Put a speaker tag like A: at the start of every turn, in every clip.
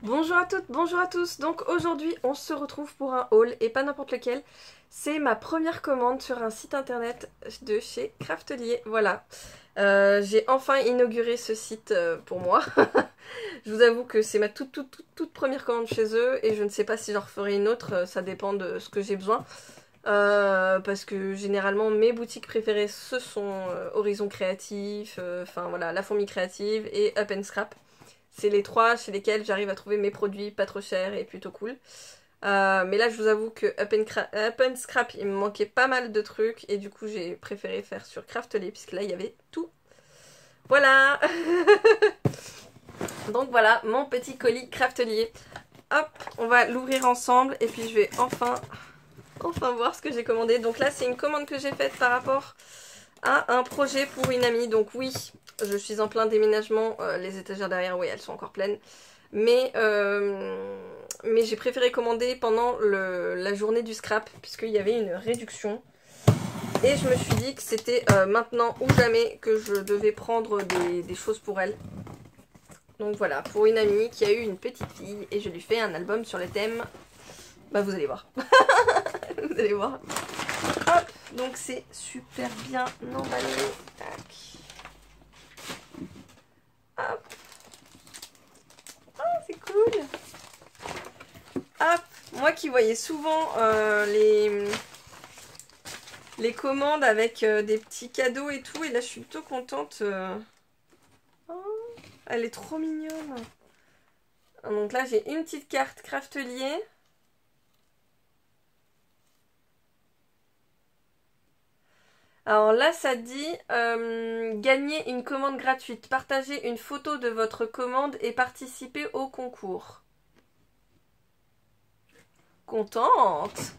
A: Bonjour à toutes, bonjour à tous. Donc aujourd'hui on se retrouve pour un haul et pas n'importe lequel. C'est ma première commande sur un site internet de chez Craftelier. Voilà. J'ai enfin inauguré ce site pour moi. Je vous avoue que c'est ma toute première commande chez eux et je ne sais pas si j'en referai une autre, ça dépend de ce que j'ai besoin. Parce que généralement mes boutiques préférées ce sont Horizon Créatif, enfin voilà, La Fourmi Créative et Up and Scrap. C'est les trois chez lesquels j'arrive à trouver mes produits pas trop chers et plutôt cool. Mais là, je vous avoue que Up and Scrap, il me manquait pas mal de trucs et du coup, j'ai préféré faire sur Craftly puisque là, il y avait tout. Voilà. Donc voilà, mon petit colis Craftelier. Hop, on va l'ouvrir ensemble et puis je vais enfin voir ce que j'ai commandé. Donc là, c'est une commande que j'ai faite par rapport à un projet pour une amie. Donc oui, je suis en plein déménagement. Les étagères derrière, oui, elles sont encore pleines. Mais j'ai préféré commander pendant la journée du scrap, puisqu'il y avait une réduction. Et je me suis dit que c'était maintenant ou jamais que je devais prendre des choses pour elle. Donc voilà, pour une amie qui a eu une petite fille, et je lui fais un album sur le thème. Bah vous allez voir. Vous allez voir. Hop, donc c'est super bien emballé. Tac. Hop. Oh, c'est cool. Hop. Moi qui voyais souvent les commandes avec des petits cadeaux et tout, et là je suis plutôt contente. Oh, elle est trop mignonne. Donc là j'ai une petite carte Craftelier. Alors là ça dit gagner une commande gratuite, partager une photo de votre commande et participer au concours. Contente.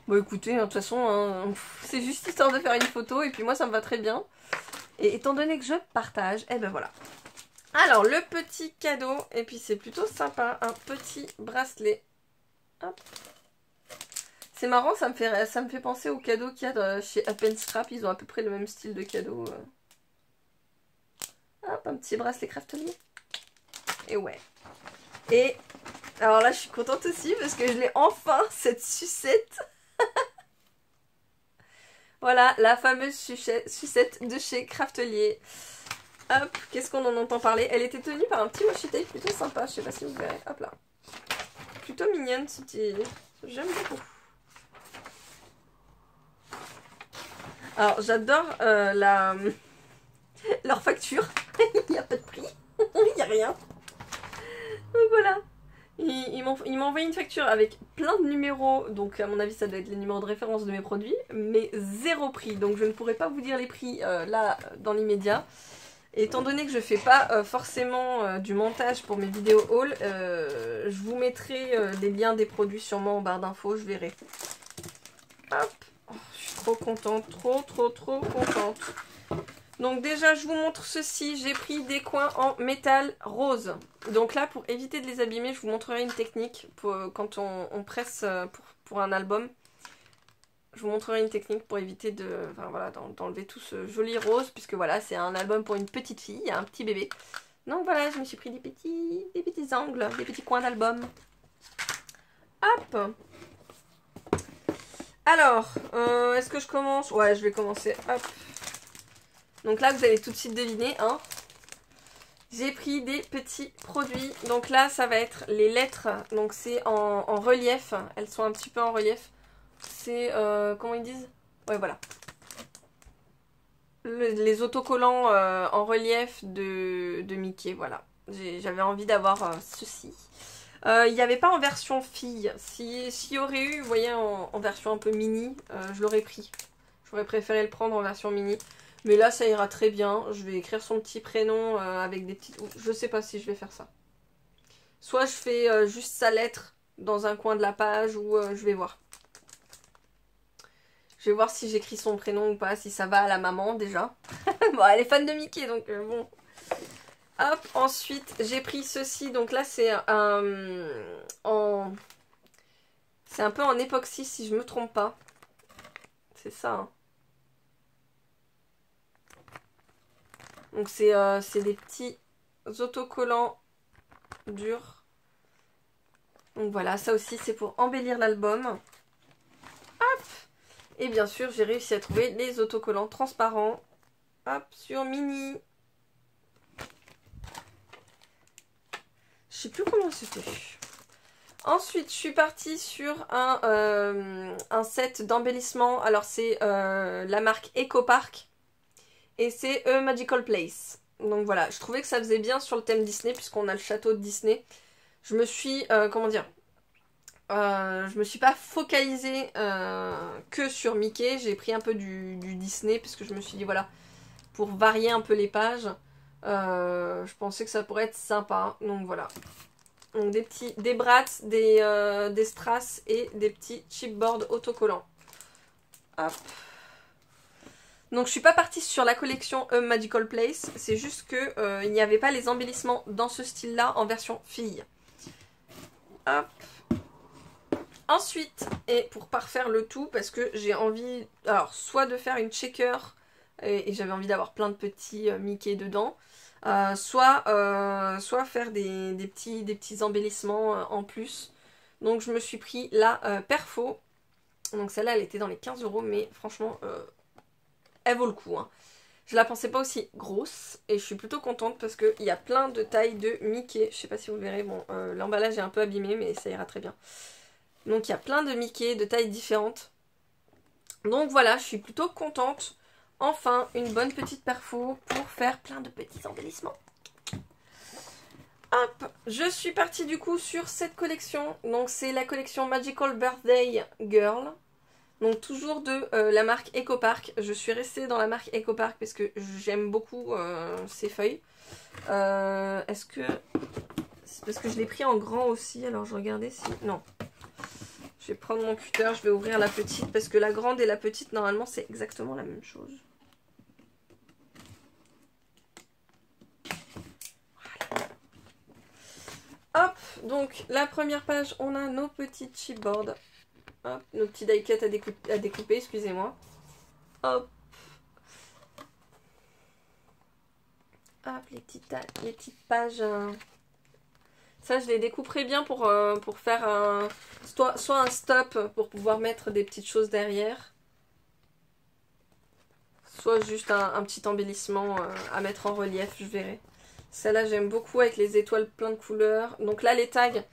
A: Bon écoutez, de toute façon, hein, c'est juste histoire de faire une photo et puis moi ça me va très bien. Et étant donné que je partage, et ben voilà. Alors le petit cadeau, et puis c'est plutôt sympa, un petit bracelet. Hop. C'est marrant, ça me fait penser aux cadeaux qu'il y a chez Up and Scrap, ils ont à peu près le même style de cadeau. Hop, un petit bracelet Craftelier. Et ouais. Et alors là je suis contente aussi parce que je l'ai enfin, cette sucette. Voilà, la fameuse sucette de chez Craftelier. Hop, qu'est-ce qu'on en entend parler? Elle était tenue par un petit washi tape plutôt sympa, je sais pas si vous verrez. Hop là. Plutôt mignonne, ce petit... J'aime beaucoup. Alors, j'adore leur facture. Il n'y a pas de prix. Il n'y a rien. Donc voilà. Ils m'ont envoyé une facture avec plein de numéros. Donc, à mon avis, ça doit être les numéros de référence de mes produits. Mais zéro prix. Donc, je ne pourrais pas vous dire les prix là, dans l'immédiat. Et étant donné que je fais pas forcément du montage pour mes vidéos haul, je vous mettrai les liens des produits sûrement en barre d'infos, je verrai. Hop, oh, je suis trop contente, trop contente. Donc déjà, je vous montre ceci, j'ai pris des coins en métal rose. Donc là, pour éviter de les abîmer, je vous montrerai une technique pour, quand on presse pour un album. Je vous montrerai une technique pour éviter d'enlever tout ce joli rose, puisque voilà, c'est un album pour une petite fille, un petit bébé. Donc voilà, je me suis pris des petits angles, des petits coins d'album. Hop. Alors, est-ce que je commence? Ouais, je vais commencer. Hop. Donc là, vous allez tout de suite deviner, hein. J'ai pris des petits produits. Donc là, ça va être les lettres. Donc c'est en relief. Elles sont un petit peu en relief. C'est, comment ils disent? Ouais, voilà. Les autocollants en relief de Mickey, voilà. J'avais envie d'avoir ceci. Il n'y avait pas en version fille. S'il y aurait eu, vous voyez, en version un peu mini, je l'aurais pris. J'aurais préféré le prendre en version mini. Mais là, ça ira très bien. Je vais écrire son petit prénom avec des petites... Je sais pas si je vais faire ça. Soit je fais juste sa lettre dans un coin de la page ou je vais voir. Je vais voir si j'écris son prénom ou pas, si ça va à la maman déjà. Bon, elle est fan de Mickey, donc bon. Hop, ensuite j'ai pris ceci. Donc là c'est c'est un peu en époxy si je me trompe pas. C'est ça. Hein. Donc c'est des petits autocollants durs. Donc voilà, ça aussi c'est pour embellir l'album. Hop. Et bien sûr, j'ai réussi à trouver les autocollants transparents. Hop, sur Mini. Je sais plus combien c'était. Ensuite, je suis partie sur un set d'embellissement. Alors, c'est la marque EcoPark. Et c'est A Magical Place. Donc voilà, je trouvais que ça faisait bien sur le thème Disney, puisqu'on a le château de Disney. Je me suis, comment dire, je me suis pas focalisée que sur Mickey. J'ai pris un peu du Disney, parce que je me suis dit, voilà, pour varier un peu les pages, je pensais que ça pourrait être sympa. Donc voilà. Donc des brats, des strass et des petits chipboards autocollants. Hop. Donc je suis pas partie sur la collection A Magical Place, c'est juste que il n'y avait pas les embellissements dans ce style-là en version fille. Hop. Ensuite, et pour parfaire le tout, parce que j'ai envie, alors soit de faire une checker, et j'avais envie d'avoir plein de petits Mickey dedans, soit faire des petits embellissements en plus. Donc je me suis pris la Perfo. Donc celle-là elle était dans les 15 €, mais franchement elle vaut le coup. Hein. Je la pensais pas aussi grosse et je suis plutôt contente parce qu'il y a plein de tailles de Mickey. Je sais pas si vous le verrez, bon l'emballage est un peu abîmé mais ça ira très bien. Donc il y a plein de Mickey de tailles différentes. Donc voilà, je suis plutôt contente. Enfin, une bonne petite perfo pour faire plein de petits embellissements. Hop, je suis partie du coup sur cette collection. Donc c'est la collection Magical Birthday Girl. Donc toujours de la marque EcoPark. Je suis restée dans la marque EcoPark parce que j'aime beaucoup ces feuilles. Est-ce que... C'est parce que je l'ai pris en grand aussi. Alors je regardais si... Non. Je vais prendre mon cutter, je vais ouvrir la petite. Parce que la grande et la petite, normalement, c'est exactement la même chose. Voilà. Hop, donc la première page, on a nos petits chipboards. Hop, nos petits die cuts à découper, excusez-moi. Hop. Hop, les petites pages. Ça, je les découperai bien pour faire soit un stop pour pouvoir mettre des petites choses derrière. Soit juste un petit embellissement à mettre en relief, je verrai. Celle-là, j'aime beaucoup avec les étoiles plein de couleurs. Donc là, les tags...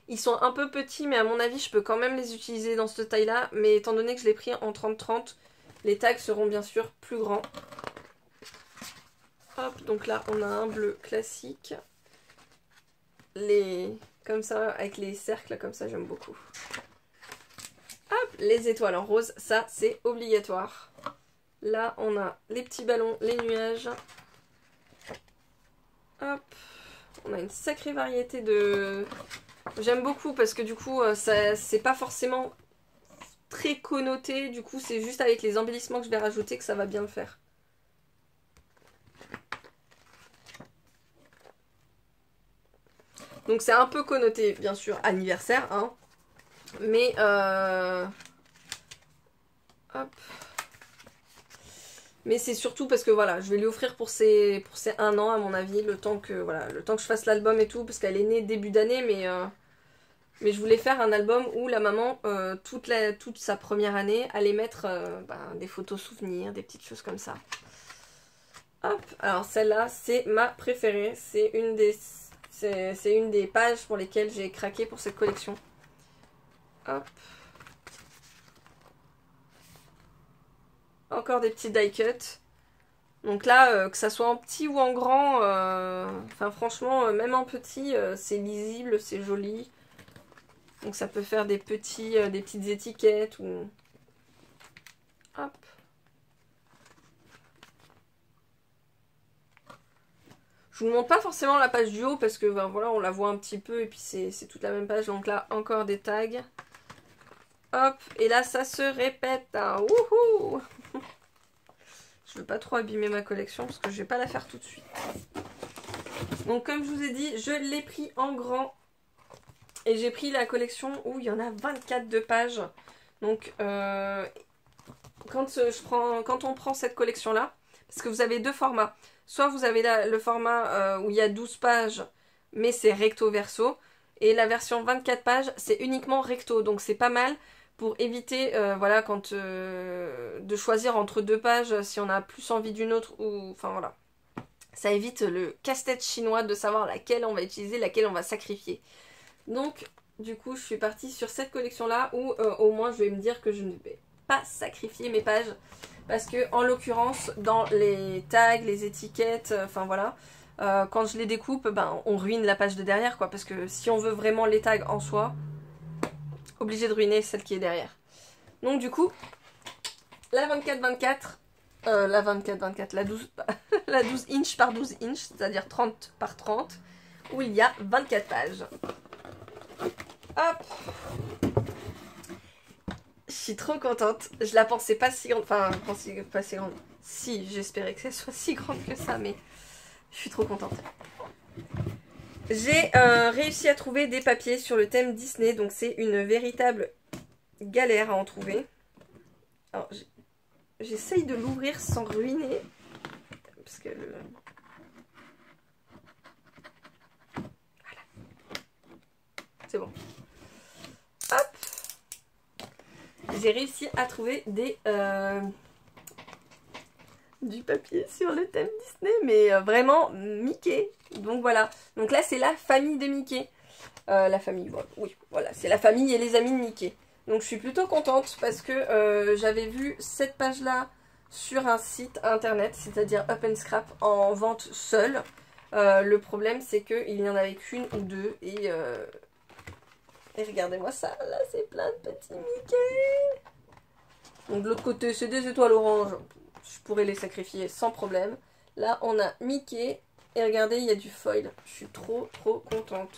A: Ils sont un peu petits, mais à mon avis, je peux quand même les utiliser dans cette taille-là. Mais étant donné que je l'ai pris en 30-30, les tags seront bien sûr plus grands. Hop, donc là, on a un bleu classique. Comme ça, avec les cercles, comme ça, j'aime beaucoup. Hop, les étoiles en rose, ça, c'est obligatoire. Là, on a les petits ballons, les nuages. Hop, on a une sacrée variété de... J'aime beaucoup parce que du coup, c'est pas forcément très connoté. Du coup, c'est juste avec les embellissements que je vais rajouter que ça va bien le faire. Donc c'est un peu connoté, bien sûr, anniversaire. Hein. Mais, hop. Mais c'est surtout parce que voilà, je vais lui offrir pour ses 1 an à mon avis, le temps que je fasse l'album et tout, parce qu'elle est née début d'année, mais je voulais faire un album où la maman, toute sa première année, allait mettre des photos souvenirs, des petites choses comme ça. Hop, alors celle-là, c'est ma préférée. C'est une des pages pour lesquelles j'ai craqué pour cette collection. Hop. Encore des petits die cuts. Donc là, que ça soit en petit ou en grand, enfin franchement, même en petit, c'est lisible, c'est joli. Donc ça peut faire des petites étiquettes ou... Hop. Je vous montre pas forcément la page du haut parce que ben, voilà, on la voit un petit peu et puis c'est toute la même page. Donc là, encore des tags. Hop, et là ça se répète. Hein. Wouhou. Je veux pas trop abîmer ma collection parce que je vais pas la faire tout de suite. Donc comme je vous ai dit, je l'ai pris en grand. Et j'ai pris la collection où il y en a 24 de pages. Donc quand on prend cette collection là, parce que vous avez deux formats. Soit vous avez le format où il y a 12 pages, mais c'est recto verso. Et la version 24 pages, c'est uniquement recto. Donc c'est pas mal pour éviter, voilà, quand de choisir entre deux pages si on a plus envie d'une autre ou... Enfin voilà. Ça évite le casse-tête chinois de savoir laquelle on va utiliser, laquelle on va sacrifier. Donc, du coup, je suis partie sur cette collection-là où au moins je vais me dire que je ne vais pas sacrifier mes pages. Parce que, en l'occurrence, dans les tags, les étiquettes, enfin voilà, quand je les découpe, ben, on ruine la page de derrière, quoi. Parce que si on veut vraiment les tags en soi, obligé de ruiner celle qui est derrière. Donc, du coup, la 24-24, la 24-24, la 12 inch par 12 inch, c'est-à-dire 30 par 30, où il y a 24 pages. Hop! Je suis trop contente. Je la pensais pas si grande. Enfin, pas si grande. Si, j'espérais que ça soit si grande que ça, mais je suis trop contente. J'ai réussi à trouver des papiers sur le thème Disney, donc c'est une véritable galère à en trouver. Alors, j'essaye de l'ouvrir sans ruiner. Parce que le... Voilà. C'est bon. Hop. J'ai réussi à trouver du papier sur le thème Disney, mais vraiment Mickey. Donc voilà. Donc là, c'est la famille de Mickey. La famille, voilà. Oui, voilà. C'est la famille et les amis de Mickey. Donc je suis plutôt contente parce que j'avais vu cette page-là sur un site internet, c'est-à-dire Up and Scrap, en vente seule. Le problème, c'est qu'il n'y en avait qu'une ou deux. Et regardez-moi ça, là, c'est plein de petits Mickey. Donc de l'autre côté, c'est des étoiles oranges. Je pourrais les sacrifier sans problème. Là, on a Mickey. Et regardez, il y a du foil. Je suis trop contente.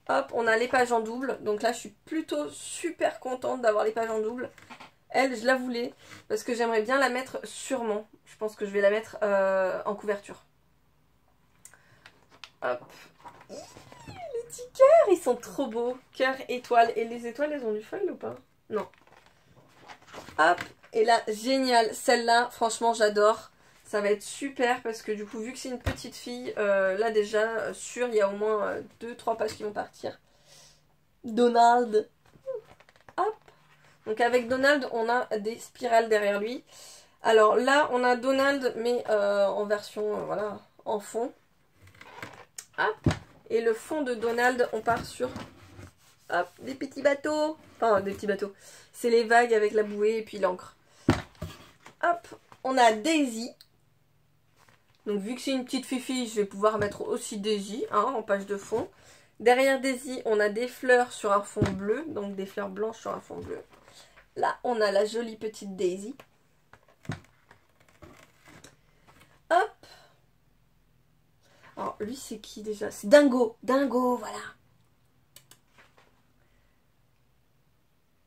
A: Hop, on a les pages en double. Donc là, je suis plutôt super contente d'avoir les pages en double. Elle, je la voulais parce que j'aimerais bien la mettre sûrement. Je pense que je vais la mettre en couverture. Hop. Les petits cœurs, ils sont trop beaux. Cœur, étoile. Et les étoiles, elles ont du foil ou pas? Non. Hop. Et là, génial. Celle-là, franchement, j'adore. Ça va être super parce que du coup, vu que c'est une petite fille, là déjà, sûr, il y a au moins 2-3 pages qui vont partir. Donald. Hop. Donc avec Donald, on a des spirales derrière lui. Alors là, on a Donald, mais en version, voilà, en fond. Hop. Et le fond de Donald, on part sur, hop, des petits bateaux. Enfin, des petits bateaux. C'est les vagues avec la bouée et puis l'encre. Hop. On a Daisy. Donc vu que c'est une petite fifi, je vais pouvoir mettre aussi Daisy, hein, en page de fond. Derrière Daisy, on a des fleurs sur un fond bleu, donc des fleurs blanches sur un fond bleu. Là, on a la jolie petite Daisy. Hop. Alors, lui, c'est qui déjà? C'est Dingo. Dingo, voilà.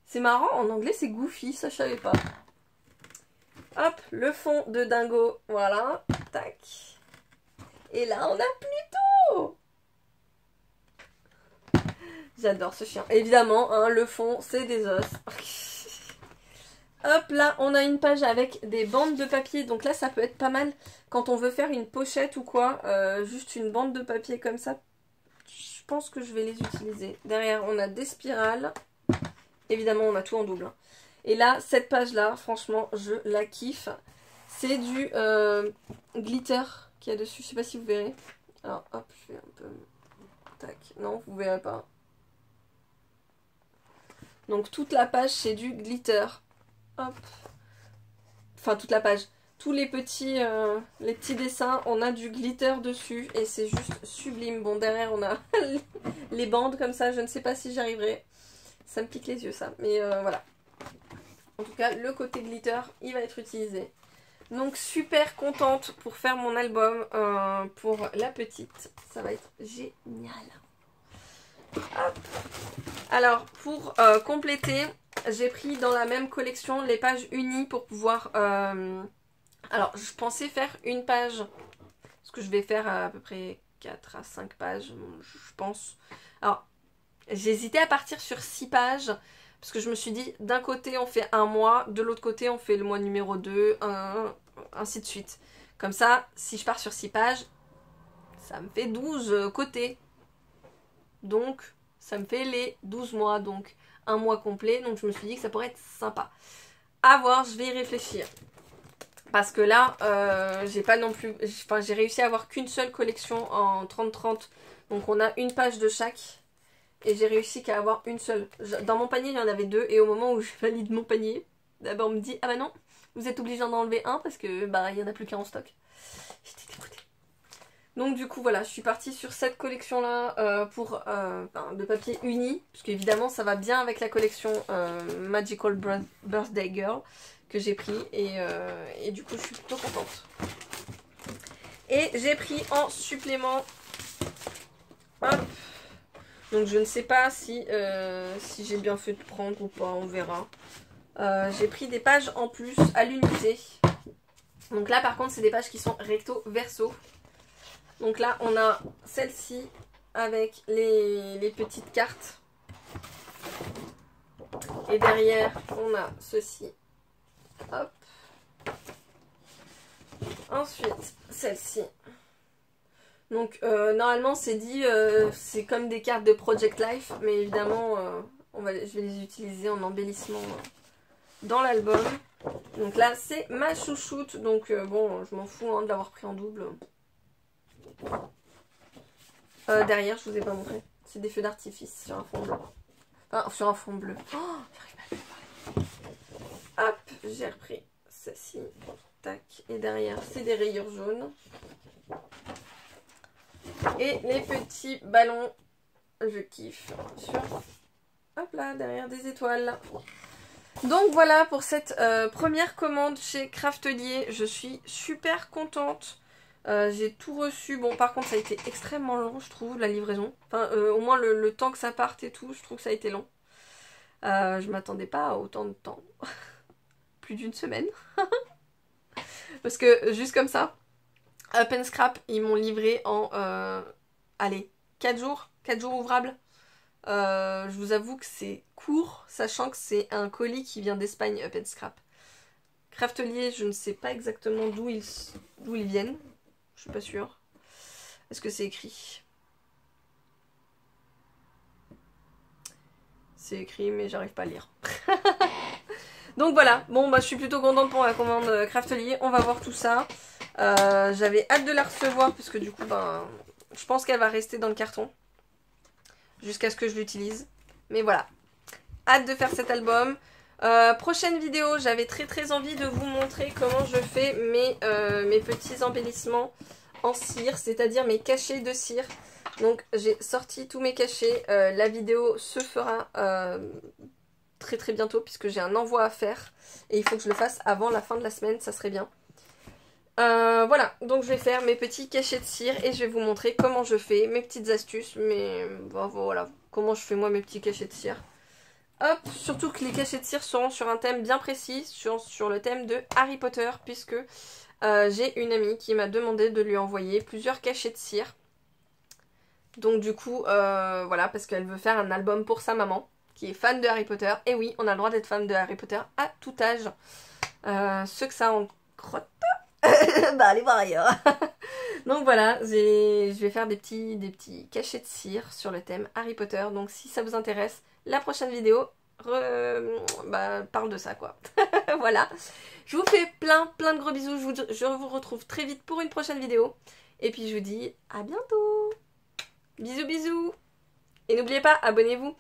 A: C'est marrant, en anglais, c'est Goofy, ça, je savais pas. Hop, le fond de Dingo, voilà. Tac. Et là, on a Pluto. J'adore ce chien. Évidemment, hein, le fond, c'est des os. Hop, là, on a une page avec des bandes de papier. Donc là, ça peut être pas mal quand on veut faire une pochette ou quoi. Juste une bande de papier comme ça. Je pense que je vais les utiliser. Derrière, on a des spirales. Évidemment, on a tout en double. Hein. Et là, cette page-là, franchement, je la kiffe. C'est du glitter qu'il y a dessus. Je sais pas si vous verrez. Alors, hop, je vais un peu... Tac. Non, vous verrez pas. Donc, toute la page, c'est du glitter. Hop. Enfin, toute la page. Tous les petits dessins, on a du glitter dessus. Et c'est juste sublime. Bon, derrière, on a les bandes comme ça. Je ne sais pas si j'y arriverai. Ça me pique les yeux, ça. Mais voilà. En tout cas, le côté glitter, il va être utilisé. Donc, super contente pour faire mon album pour la petite. Ça va être génial. Hop. Alors, pour compléter, j'ai pris dans la même collection les pages unies pour pouvoir... Alors, je pensais faire une page. Parce que je vais faire à peu près 4 à 5 pages, je pense. Alors, j'ai hésité à partir sur 6 pages. Parce que je me suis dit, d'un côté on fait un mois, de l'autre côté on fait le mois numéro 2, ainsi de suite. Comme ça, si je pars sur 6 pages, ça me fait 12 côtés. Donc ça me fait les 12 mois, donc un mois complet. Donc je me suis dit que ça pourrait être sympa. À voir, je vais y réfléchir. Parce que là, j'ai pas non plus... Enfin, j'ai réussi à avoir qu'une seule collection en 30-30. Donc on a une page de chaque. Et j'ai réussi qu'à avoir une seule. Dans mon panier, il y en avait 2. Et au moment où je valide mon panier, d'abord on me dit, ah bah non, vous êtes obligé d'en enlever un parce que bah il y en a plus qu'un en stock. J'étais dégoûtée. Donc du coup voilà, je suis partie sur cette collection là de papier uni. Parce qu'évidemment ça va bien avec la collection Magical Birthday Girl que j'ai pris. Et du coup je suis plutôt contente. Et j'ai pris en supplément... Hop. Donc je ne sais pas si j'ai bien fait de prendre ou pas, on verra. J'ai pris des pages en plus à l'unité. Donc là par contre c'est des pages qui sont recto verso. Donc là on a celle-ci avec les petites cartes. Et derrière on a ceci. Hop. Ensuite celle-ci. Donc normalement c'est dit, c'est comme des cartes de Project Life, mais évidemment je vais les utiliser en embellissement dans l'album. Donc là c'est ma chouchoute, donc bon je m'en fous de l'avoir pris en double. Derrière je vous ai pas montré, c'est des feux d'artifice sur un fond bleu. Enfin sur un fond bleu. Oh, j'arrive pas à le parler. Hop, j'ai repris ceci. Tac, et derrière c'est des rayures jaunes. Et les petits ballons, je kiffe, sur, hop là, derrière des étoiles. Donc voilà pour cette première commande chez Craftelier. Je suis super contente. J'ai tout reçu. Bon, par contre, ça a été extrêmement long, je trouve, la livraison. Enfin, au moins le temps que ça parte et tout, je trouve que ça a été long. Je m'attendais pas à autant de temps. Plus d'une semaine. Parce que, juste comme ça... Up and Scrap, ils m'ont livré en, allez, 4 jours ouvrables. Je vous avoue que c'est court, sachant que c'est un colis qui vient d'Espagne, Up and Scrap. Craftelier, je ne sais pas exactement d'où ils viennent. Je suis pas sûre. Est-ce que c'est écrit? C'est écrit, mais j'arrive pas à lire. Donc voilà, bon bah je suis plutôt contente pour la commande Craftelier. On va voir tout ça. J'avais hâte de la recevoir parce que du coup ben je pense qu'elle va rester dans le carton jusqu'à ce que je l'utilise, mais voilà, hâte de faire cet album. Prochaine vidéo, j'avais très envie de vous montrer comment je fais mes petits embellissements en cire, c'est-à-dire mes cachets de cire. Donc j'ai sorti tous mes cachets, la vidéo se fera très bientôt puisque j'ai un envoi à faire et il faut que je le fasse avant la fin de la semaine, ça serait bien. Voilà, donc je vais faire mes petits cachets de cire et je vais vous montrer comment je fais, mes petites astuces, mais bon, voilà, comment je fais moi mes petits cachets de cire. Hop, surtout que les cachets de cire seront sur un thème bien précis, sur le thème de Harry Potter, puisque j'ai une amie qui m'a demandé de lui envoyer plusieurs cachets de cire. Donc du coup, voilà, parce qu'elle veut faire un album pour sa maman, qui est fan de Harry Potter. Et oui, on a le droit d'être fan de Harry Potter à tout âge. Ceux que ça en crotte... bah allez voir ailleurs. Donc voilà, je vais faire des petits cachets de cire sur le thème Harry Potter. Donc si ça vous intéresse, la prochaine vidéo parle de ça quoi. Voilà, je vous fais plein de gros bisous. Je vous retrouve très vite pour une prochaine vidéo. Et puis je vous dis à bientôt. Bisous. Et n'oubliez pas, abonnez-vous.